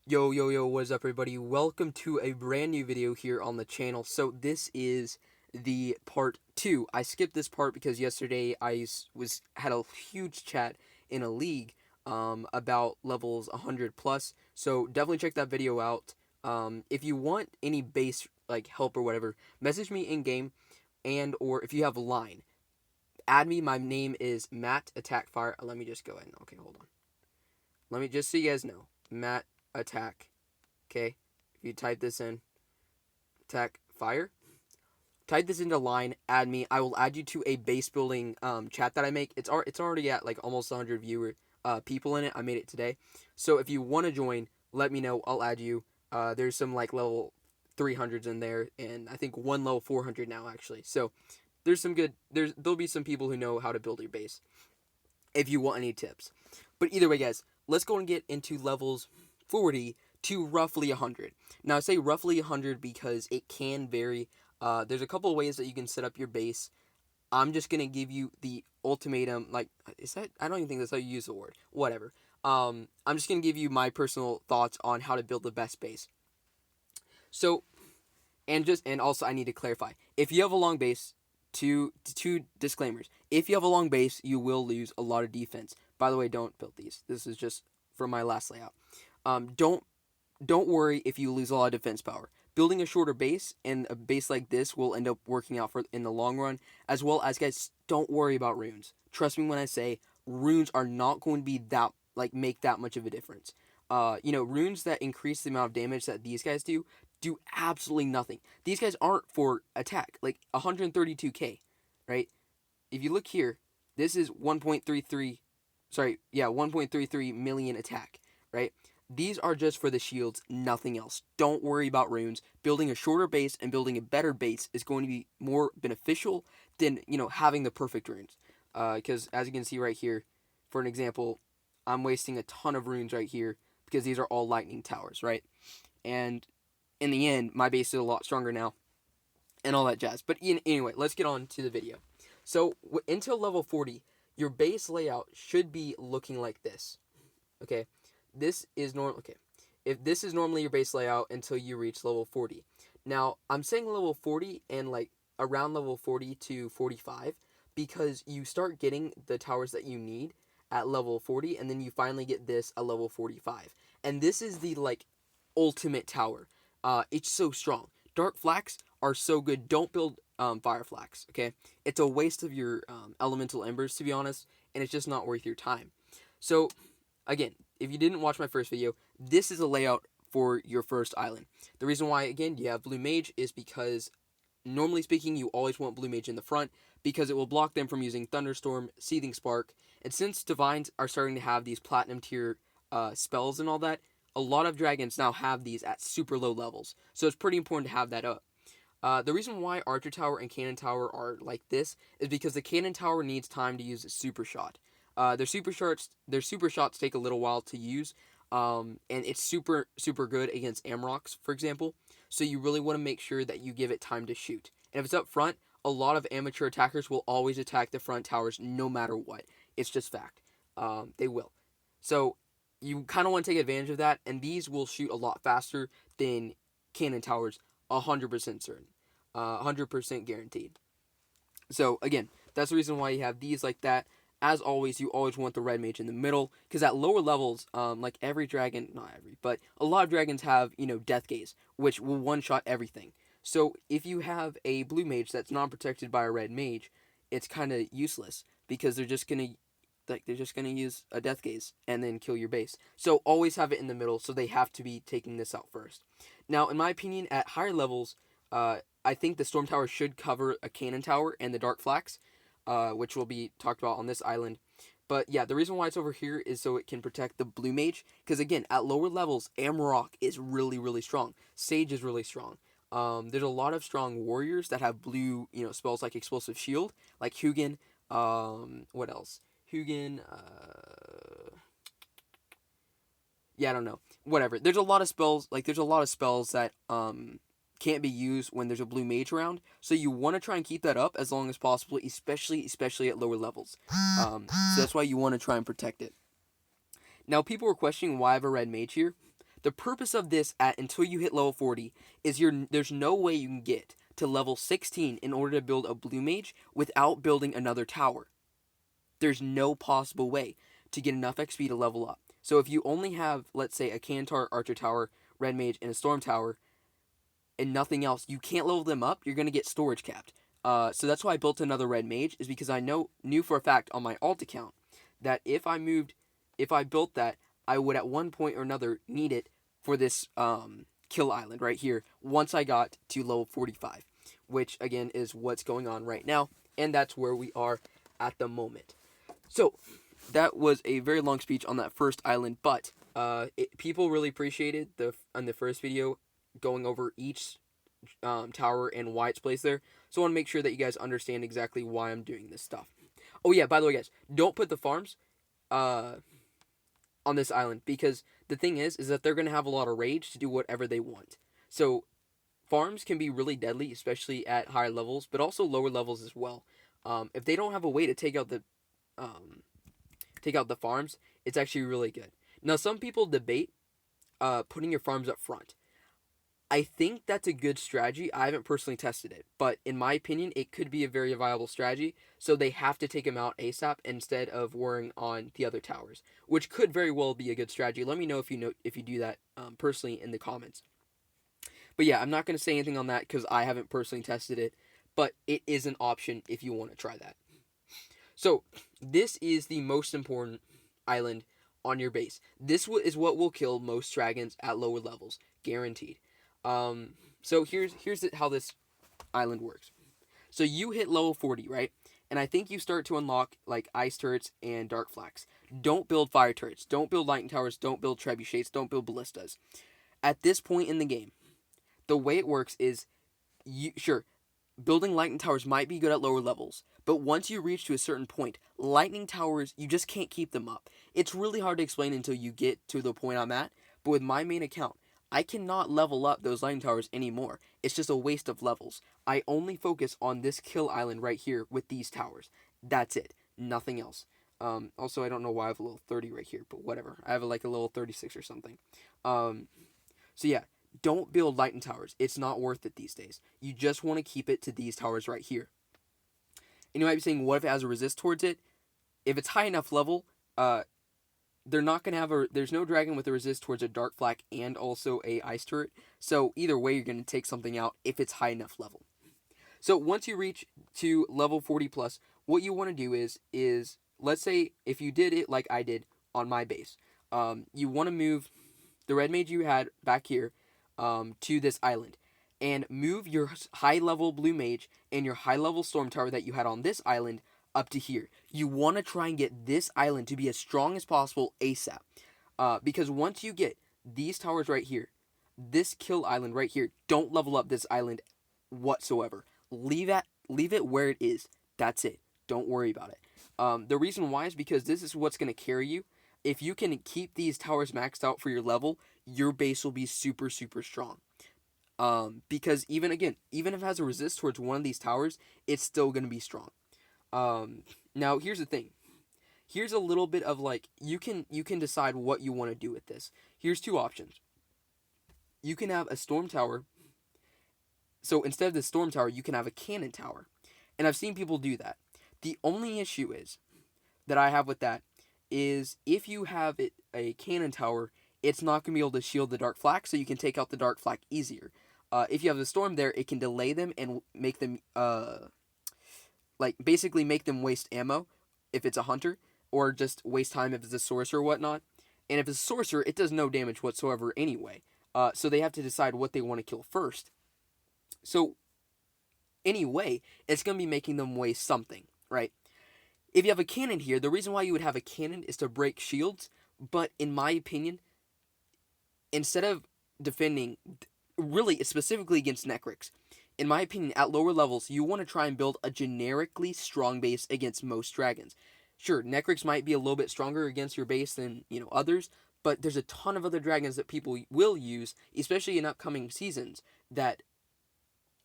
Yo, what is up, everybody? Welcome to a brand new video here on the channel. So this is the part 2. I skipped this part because yesterday I had a huge chat in a league about levels 100 plus. So definitely check that video out. If you want any base like help or whatever, message me in game, and or if you have a line, add me. My name is Matt Attack Fire. Let me just go in. Okay, hold on. Let me just so you guys know, Matt Attack. Okay, if you type this in, Attack Fire, type this into line, add me. I will add you to a base building chat that I make. It's already at like almost 100 viewer people in it. I made it today, so if you want to join, let me know. I'll add you. There's some like level 300s in there, and I think one level 400 now actually. So there's some good. There'll be some people who know how to build your base if you want any tips. But either way, guys, let's go and get into levels 40 to roughly 100. Now, I say roughly 100 because it can vary. There's a couple of ways that you can set up your base. I'm just going to give you the ultimatum. Like, is that? I don't even think that's how you use the word. Whatever. I'm just going to give you my personal thoughts on how to build the best base. So, and also, I need to clarify. If you have a long base, two disclaimers. If you have a long base, you will lose a lot of defense. By the way, don't build these. This is just for my last layout. Don't worry if you lose a lot of defense power. Building a shorter base and a base like this will end up working out for in the long run. As well as, guys, don't worry about runes. Trust me when I say runes are not going to be that like make that much of a difference. Runes that increase the amount of damage that these guys do absolutely nothing. These guys aren't for attack. Like 132k, right? If you look here, this is 1.33. Sorry, yeah, 1.33 million attack, right? These are just for the shields, nothing else. Don't worry about runes. Building a shorter base and building a better base is going to be more beneficial than, having the perfect runes. Because as you can see right here, for an example, I'm wasting a ton of runes right here because these are all lightning towers, right? And in the end, my base is a lot stronger now and all that jazz. But anyway, let's get on to the video. So until level 40, your base layout should be looking like this. Okay, this is normal. Okay, if this is normally your base layout until you reach level 40. Now I'm saying level 40 and like around level 40 to 45 because you start getting the towers that you need at level 40, and then you finally get this at level 45. And this is the like ultimate tower. It's so strong. Dark flax are so good. Don't build fire flax. Okay, it's a waste of your elemental embers, to be honest, and it's just not worth your time. So again, if you didn't watch my first video, this is a layout for your first island. The reason why, again, you have blue mage is because normally speaking, you always want blue mage in the front because it will block them from using thunderstorm, seething spark, and since divines are starting to have these platinum tier spells and all that, a lot of dragons now have these at super low levels, so it's pretty important to have that up. The reason why Archer Tower and Cannon Tower are like this is because the Cannon Tower needs time to use a super shot. Their super shots take a little while to use, and it's super good against Amrocks, for example. So you really want to make sure that you give it time to shoot. And if it's up front, a lot of amateur attackers will always attack the front towers no matter what. It's just fact. They will. So you kind of want to take advantage of that, and these will shoot a lot faster than cannon towers, 100% certain, 100% guaranteed. So again, that's the reason why you have these like that. As always, you always want the red mage in the middle, because at lower levels, like every dragon, not every, but a lot of dragons have, death gaze, which will one-shot everything. So if you have a blue mage that's not protected by a red mage, it's kind of useless, because they're just gonna use a death gaze and then kill your base. So always have it in the middle, so they have to be taking this out first. Now, in my opinion, at higher levels, I think the storm tower should cover a cannon tower and the dark flax, which will be talked about on this island. But yeah, the reason why it's over here is so it can protect the blue mage. Because again, at lower levels, Amarok is really strong. Sage is really strong. There's a lot of strong warriors that have blue, spells like explosive shield, like Hugin. What else? Hugin. Yeah, I don't know. Whatever. There's a lot of spells. Like there's a lot of spells that can't be used when there's a blue mage around. So you want to try and keep that up as long as possible, especially at lower levels. So that's why you want to try and protect it. Now, people were questioning why I have a red mage here. The purpose of this until you hit level 40 is there's no way you can get to level 16 in order to build a blue mage without building another tower. There's no possible way to get enough XP to level up. So if you only have, let's say, a Kantar Archer Tower, Red Mage, and a Storm Tower, and nothing else, you can't level them up, you're going to get storage capped. So that's why I built another Red Mage, is because I knew for a fact on my alt account that if I built that, I would at one point or another need it for this kill island right here once I got to level 45, which again is what's going on right now, and that's where we are at the moment. So that was a very long speech on that first island, but people really appreciated on the first video going over each tower and why it's placed there. So I want to make sure that you guys understand exactly why I'm doing this stuff. Oh yeah, by the way, guys, don't put the farms on this island, because the thing is that they're going to have a lot of rage to do whatever they want. So farms can be really deadly, especially at higher levels, but also lower levels as well. If they don't have a way to take out the farms, it's actually really good. Now, some people debate putting your farms up front. I think that's a good strategy. I haven't personally tested it, but in my opinion, it could be a very viable strategy. So they have to take them out ASAP instead of worrying on the other towers, which could very well be a good strategy. Let me know if you do that personally in the comments. But yeah, I'm not going to say anything on that because I haven't personally tested it, but it is an option if you want to try that. So this is the most important island on your base. This is what will kill most dragons at lower levels, guaranteed. So here's how this island works. So you hit level 40, right? And I think you start to unlock like ice turrets and dark flax. Don't build fire turrets. Don't build lightning towers. Don't build trebuchets. Don't build ballistas. At this point in the game, the way it works is, building lightning towers might be good at lower levels, but once you reach to a certain point, lightning towers, you just can't keep them up. It's really hard to explain until you get to the point I'm at, but with my main account, I cannot level up those lightning towers anymore. It's just a waste of levels. I only focus on this kill island right here with these towers. That's it. Nothing else. Also, I don't know why I have a little 30 right here, but whatever. I have like a little 36 or something. So yeah, don't build lightning towers. It's not worth it these days. You just want to keep it to these towers right here. And you might be saying, what if it has a resist towards it? If it's high enough level, they're not going to have there's no dragon with a resist towards a dark flak and also a ice turret. So either way, you're going to take something out if it's high enough level. So once you reach to level 40 plus, what you want to do is let's say if you did it like I did on my base, you want to move the red mage you had back here to this island, and move your high level blue mage and your high level storm tower that you had on this island up to here. You want to try and get this island to be as strong as possible ASAP. Because once you get these towers right here, this kill island right here, don't level up this island whatsoever. Leave it where it is. That's it. Don't worry about it. The reason why is because this is what's going to carry you. If you can keep these towers maxed out for your level, your base will be super, super strong. Because even if it has a resist towards one of these towers, it's still going to be strong. Now here's the thing. Here's a little bit of like, you can decide what you want to do with this. Here's two options. You can have a storm tower. So instead of the storm tower, you can have a cannon tower. And I've seen people do that. The only issue is that I have with that is if you have a cannon tower, it's not going to be able to shield the dark flak, so you can take out the dark flak easier. If you have the storm there, it can delay them and make them basically make them waste ammo if it's a hunter, or just waste time if it's a sorcerer or whatnot. And if it's a sorcerer, it does no damage whatsoever anyway. So they have to decide what they want to kill first. So anyway, it's going to be making them waste something, right? If you have a cannon here, the reason why you would have a cannon is to break shields, but in my opinion, instead of defending, really specifically against Necrix, in my opinion, at lower levels, you want to try and build a generically strong base against most dragons. Sure, Necrix might be a little bit stronger against your base than, others, but there's a ton of other dragons that people will use, especially in upcoming seasons, that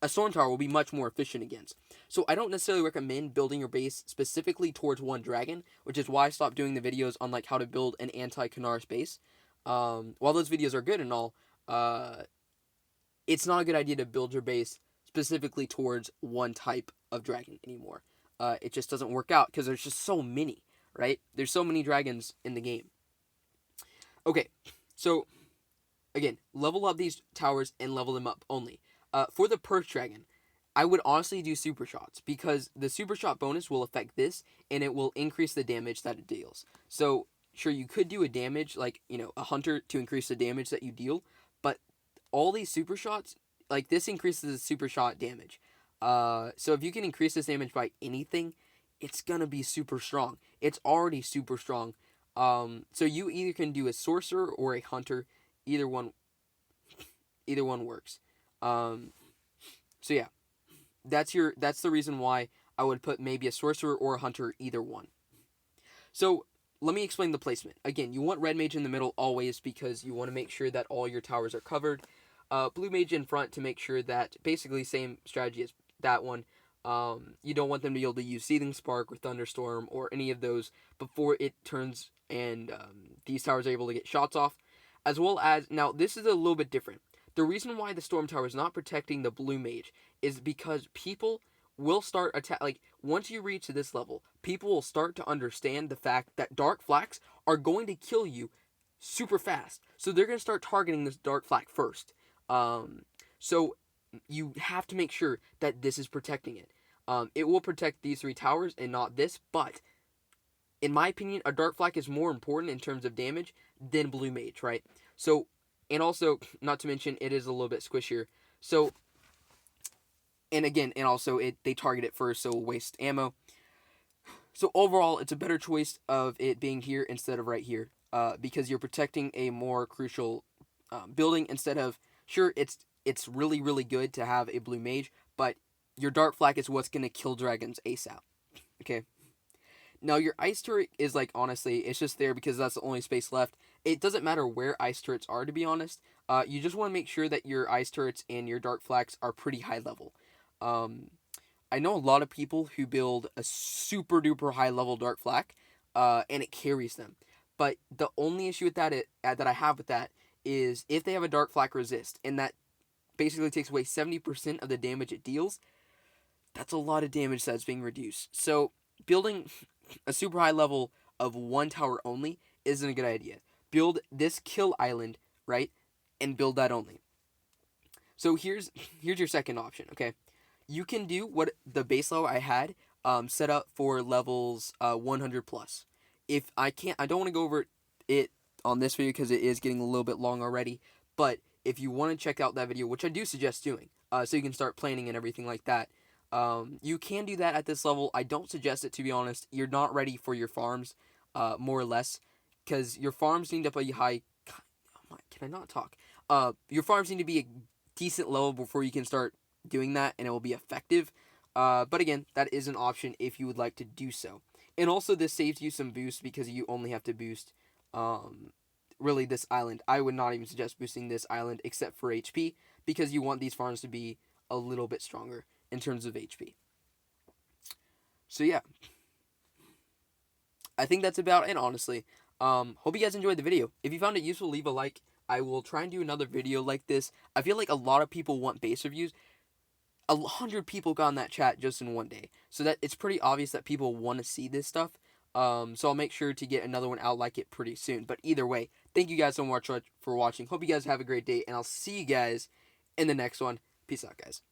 a storm tower will be much more efficient against. So I don't necessarily recommend building your base specifically towards one dragon, which is why I stopped doing the videos on like how to build an anti-Kanaris base. While those videos are good and all, it's not a good idea to build your base specifically towards one type of dragon anymore. It just doesn't work out because there's just so many, right? There's so many dragons in the game. Okay, so again, level up these towers and level them up only. For the Perch Dragon, I would honestly do Super Shots because the Super Shot bonus will affect this and it will increase the damage that it deals. So, sure, you could do a damage, like, a Hunter to increase the damage that you deal, but all these Super Shots, like, this increases the Super Shot damage. So if you can increase this damage by anything, it's gonna be super strong. It's already super strong. So you either can do a Sorcerer or a Hunter. Either one works. So yeah, that's the reason why I would put maybe a Sorcerer or a Hunter, either one. So let me explain the placement. Again, you want Red Mage in the middle always because you want to make sure that all your towers are covered. Blue Mage in front to make sure that, basically same strategy as that one. You don't want them to be able to use Seething Spark or Thunderstorm or any of those before it turns and these towers are able to get shots off. As well as, now this is a little bit different. The reason why the Storm Tower is not protecting the Blue Mage is because people will start attack. Like, once you reach this level, people will start to understand the fact that Dark Flax are going to kill you super fast. So they're going to start targeting this Dark Flak first. So you have to make sure that this is protecting it. It will protect these 3 towers and not this, but in my opinion, a Dark Flak is more important in terms of damage than Blue Mage, right? So, and also, not to mention, it is a little bit squishier. So, and also, they target it first, so waste ammo. So overall, it's a better choice of it being here instead of right here, because you're protecting a more crucial building instead of, sure, it's really, really good to have a Blue Mage, but your Dark Flak is what's going to kill dragons ASAP, okay? Now, your ice turret is, like, honestly, it's just there because that's the only space left. It doesn't matter where ice turrets are, to be honest. You just want to make sure that your ice turrets and your Dark Flags are pretty high level. I know a lot of people who build a super duper high level Dark Flak, and it carries them. But the only issue with that that I have with that is if they have a Dark Flak resist, and that basically takes away 70% of the damage it deals, that's a lot of damage that's being reduced. So building a super high level of one tower only isn't a good idea. Build this kill island, right, and build that only. So here's your second option, okay? You can do what the base level I had set up for levels 100 plus. If I don't want to go over it on this video because it is getting a little bit long already, but if you want to check out that video, which I do suggest doing, so you can start planning and everything like that, you can do that at this level. I don't suggest it, to be honest. You're not ready for your farms, more or less, because your farms need to be high. Can I not talk? Your farms need to be a decent level before you can start doing that, and it will be effective. But again, that is an option if you would like to do so. And also, this saves you some boost because you only have to boost, really, this island. I would not even suggest boosting this island except for HP because you want these farms to be a little bit stronger in terms of HP. So yeah, I think that's about it, honestly. Hope you guys enjoyed the video. If you found it useful, leave a like. I will try and do another video like this. I feel like a lot of people want base reviews. 100 people got in that chat just in one day, so that it's pretty obvious that people want to see this stuff. So I'll make sure to get another one out like it pretty soon. But either way, thank you guys so much for watching. Hope you guys have a great day, and I'll see you guys in the next one. Peace out, guys.